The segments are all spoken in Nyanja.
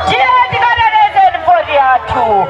Tiyetikadaleze voti yathu.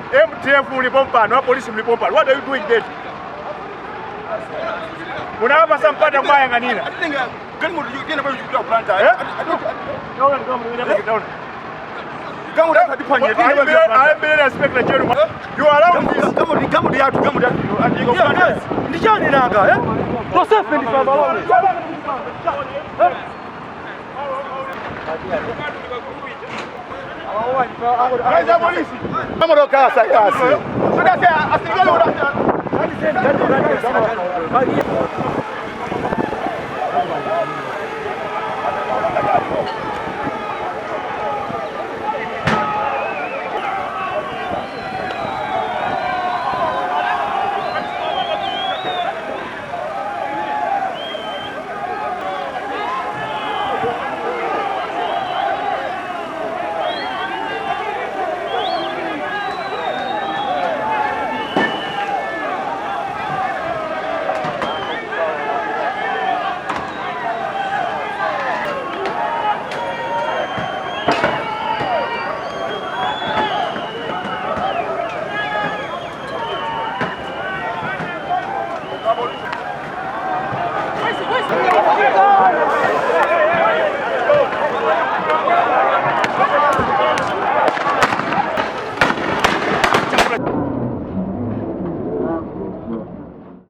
MTF mlipompano, polisi mlipompano. What are you doing there? Unawapa sampata mbaya nganina. Gani mtu yeye anapo yukua planta. Kama unataka dipanye I respect the general. You allow this. Kama dia tu andiko planta. Ndicho ninaga Joseph ndi baba. Kaisa polisi. Kama ndo kasa kasi. Tunasema asigalo unasema.